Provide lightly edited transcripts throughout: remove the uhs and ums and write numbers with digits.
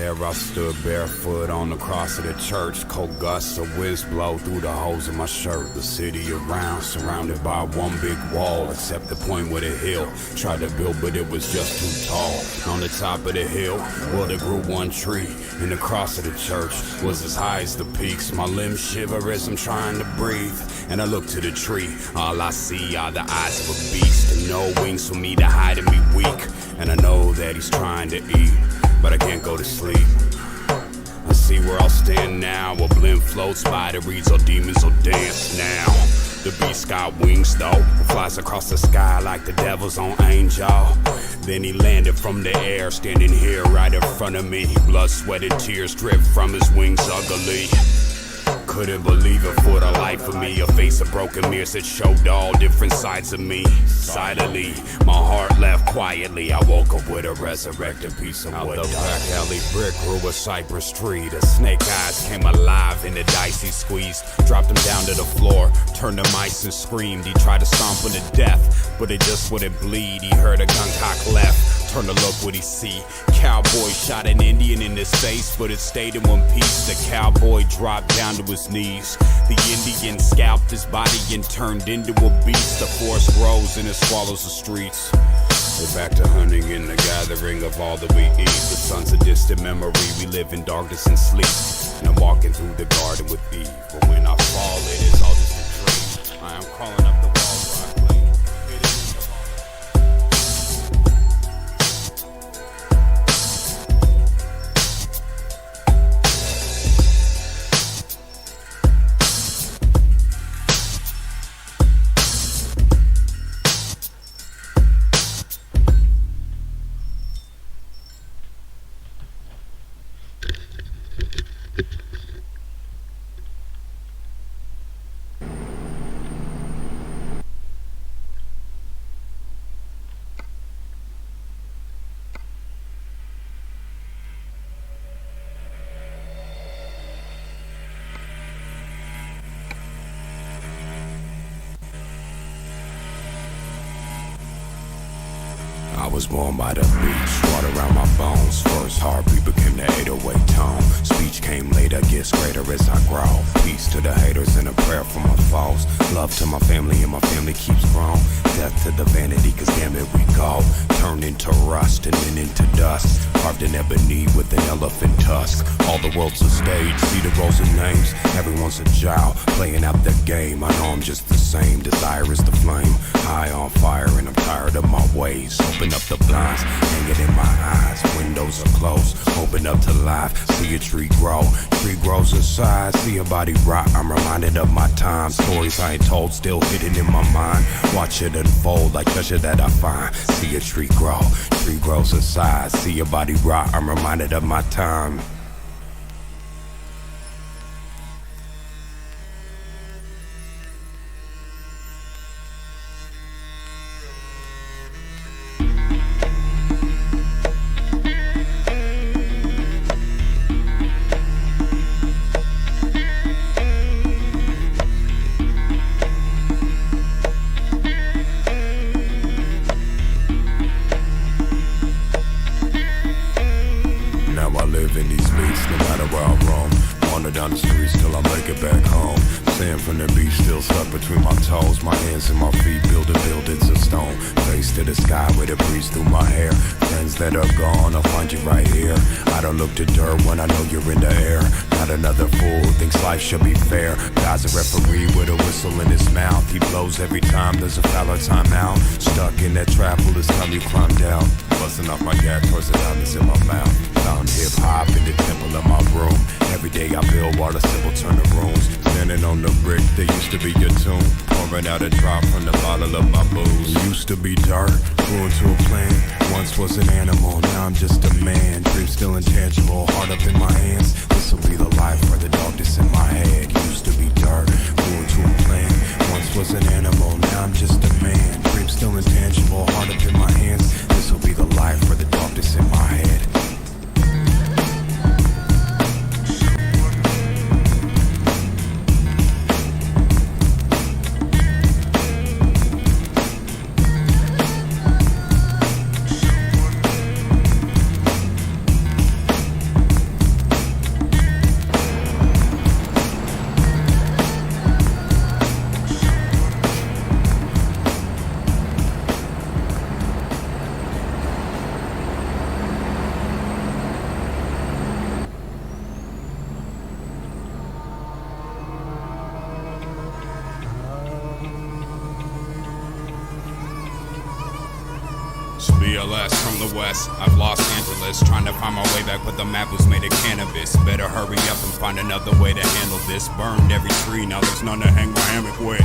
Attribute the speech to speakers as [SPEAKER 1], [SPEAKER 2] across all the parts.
[SPEAKER 1] There I stood barefoot on the cross of the church. Cold gusts of whiz blow through the holes in my shirt. The city around, surrounded by one big wall, except the point where the hill tried to build, but it was just too tall. On the top of the hill, well, there grew one tree, and the cross of the church was as high as the peaks. My limbs shiver as I'm trying to breathe, and I look to the tree. All I see are the eyes of a beast, and no wings for me to hide and be weak. And I know that he's trying to eat, but I can't go to sleep. I see where I'll stand now. A blimp floats by that reads, "All demons will dance now." The beast got wings though, flies across the sky like the devil's own angel. Then he landed from the air, standing here right in front of me. Blood, sweat, and tears drip from his wings ugly. Couldn't believe it for the life of me. A face of broken mirrors that showed all different sides of me. Silently, my heart left quietly. I woke up with a resurrected piece of wood. Out the back alley, brick grew a cypress tree. The snake eyes came alive in the dice he squeezed. Dropped him down to the floor, turned to mice and screamed. He tried to stomp him to death, but it just wouldn't bleed. He heard a gun cock left, turned to look what he see. Cowboy shot an Indian in his face, but it stayed in one piece. The cowboy dropped down to his knees. The Indian scalped his body and turned into a beast. The forest grows and it swallows the streets. We're back to hunting in the gathering of all that we eat. The sun's a distant memory, we live in darkness and sleep. And I'm walking through the garden with Eve, but when I fall it is all just a dream. I am crawling up the walls where I clean. I was born by the beach, water around my bones. First heartbeat became the 808 tone. Speech came later, gets greater as I grow. Peace to the haters and a prayer for my foes. Love to my family and my family keeps growing. Death to the vanity, cause damn it we go. Turned into rust and then into dust. Carved in ebony with an elephant tusk. All the world's a stage, see the roles and names. Everyone's a child, playing out the game. I know I'm just the same, desire is the flame. High on fire and I'm tired of my ways. Open up the blinds, hang it in my eyes. Windows are closed, open up to life. See a tree grow, tree grows inside. See a body rot, I'm reminded of my time. Stories I ain't told, still hidden in my mind. Watch it unfold like treasure that I find. See a tree grow, tree grows inside. See a body rot, I'm reminded of my time. In these beats, no matter where I roam. Wander down the streets till I make it back home. Sand from the beach still stuck between my toes. My hands and my feet building buildings of stone. Face to the sky with a breeze through my hair. Friends that are gone, I'll find you right here. I don't look to dirt when I know you're in the air. Not another fool who thinks life should be fair. God's a referee with a whistle in his mouth. He blows every time there's a foul or timeout. Stuck in that trap, well it's time you climb down. Busting off my gas towards the diamonds in my mouth. Found hip-hop in the temple of my room. Every day I build while the simple turn to rooms. Standing on the brick, there used to be a tomb. Pouring out a drop from the bottle of my booze. Used to be dirt, grew into a plant. Once was an animal, now I'm just a man. Dream still intangible, heart up in my hands. This'll be the life for the darkness in my head. Used to be dirt, grew into a plant. Once was an animal, now I'm just a man. Dream still intangible, heart up in my hands. This'll be the life for the darkness in my head. It's BLS from the west, I've Los Angeles, trying to find my way back, but the map was made of cannabis. Better hurry up and find another way to handle this. Burned every tree, now there's none to hang my hammock with.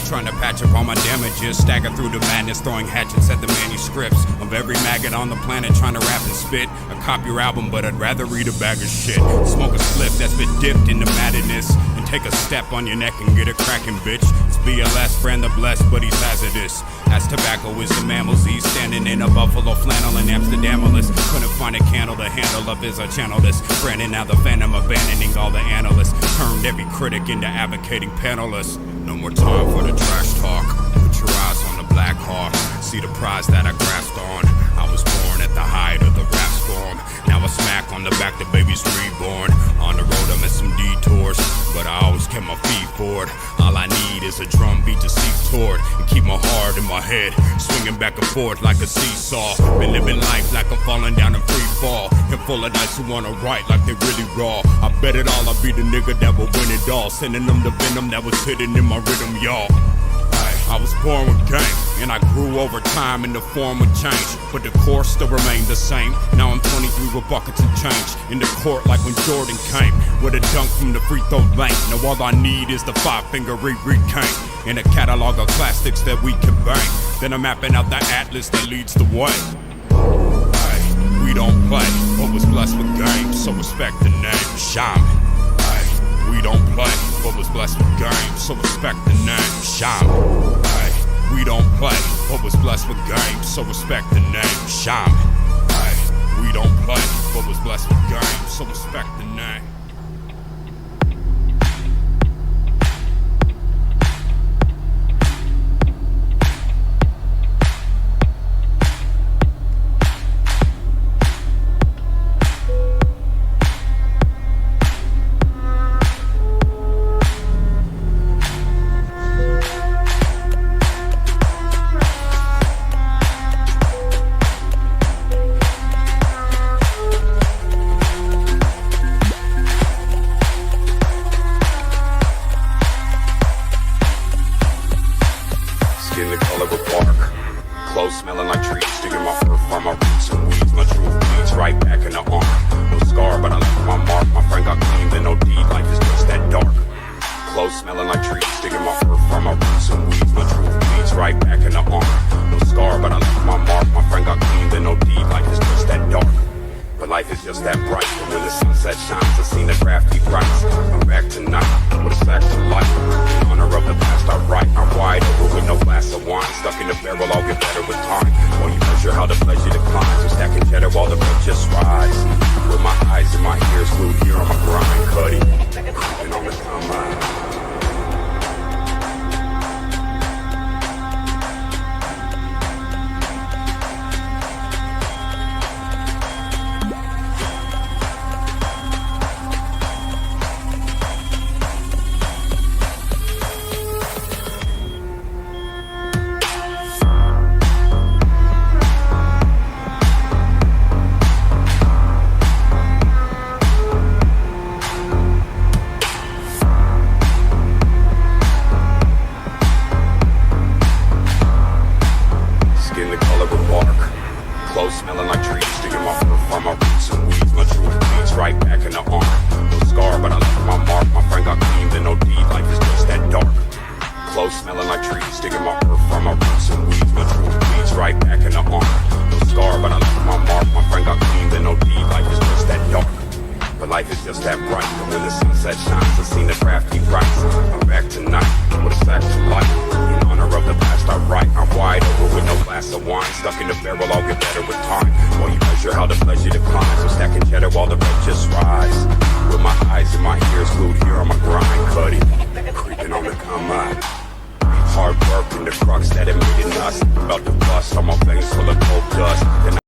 [SPEAKER 1] Trying to patch up all my damages, stagger through the madness, throwing hatchets at the manuscripts of every maggot on the planet, trying to rap and spit a cop your album, but I'd rather read a bag of shit. Smoke a slip that's been dipped into madness, and take a step on your neck and get it cracking, bitch. It's BLS, brand the blessed, but he's hazardous. As tobacco is the mammal's, he's standing in a buffalo flannel in Amsterdamolis. Couldn't find a candle to handle up his channel this. Brandon now the phantom, abandoning all the analysts. Turned every critic into advocating panelists. No more time for the trash talk. Put your eyes on the Black Hawk. See the prize that I grasped on. I was born at the height of the rap storm. Now a smack on the back, the baby's reborn. On the road I'm in some detours, but I always kept my feet forward. All I need is a drum beat to seek toward, and keep my heart in my head, swinging back and forth like a seesaw. Been living life like I'm falling down in free fall, and full of nights who wanna write like they really raw. I bet it all, I'll be the nigga that will win it all, sending them the venom that was hidden in my rhythm, y'all. I was born with game, and I grew over time in the form of change, but the course still remained the same. Now I'm 23 with buckets and change, in the court like when Jordan came, with a dunk from the free throw lane. Now all I need is the 5-finger cane, and a catalog of classics that we can bang. Then I'm mapping out the atlas that leads the way. We don't play, but was blessed with game, so respect the name, Shaman. We don't play, but was blessed with game, so respect the name, Shaman. We don't play, but was blessed with game, so respect the name, Shaman. We don't play, but was blessed with game, so respect the name. Skin the color of bark, clothes smelling like trees, digging my fur from my roots and weeds. My truth bleeds right back in the arm. No scar, but I left my mark. My friend got clean, then no deed. Life is just that dark. Clothes smelling like trees, digging my fur from my roots and weeds. My truth bleeds right back in the arm. No scar, but I left my mark. My friend got clean, then no deed. Life is just that dark. But life is just that bright. But when the sunset shines, I seen the crafty rights. I'm back tonight with a sack to life. In honor of the past I write. I'm wide over with no glass of wine. Stuck in the barrel, I'll get better with time. When you measure how the pleasure declines, I'm stacking cheddar while the rent just rise. With my eyes and my ears glued here on my grind, cutty. Creeping on the combine. Clothes smelling like trees, digging my fur from my roots and weeds. My truth bleeds right back in the arm. No scar, but I left my mark. My friend got clean, then no deed. Life is just that dark. Clothes smelling like trees, digging my fur from my roots and weeds. My truth bleeds right back in the arm. No scar, but I left my mark. My friend got clean, then no deed. Life is just that dark. But life is just that bright. But when the sunset shines, I seen the crafty rights. I'm back tonight with a sack to life. In honor of the past I write. I'm wide over with no glass of wine. Stuck in the barrel, I'll get better with time. While you measure how the pleasure declines, I'm stacking cheddar while the rent just rise. With my eyes and my ears glued here on my grind, cutty. Creeping on the combine. Hard work in the crux that it made it nuts. About to bust, all my veins full of cold dust.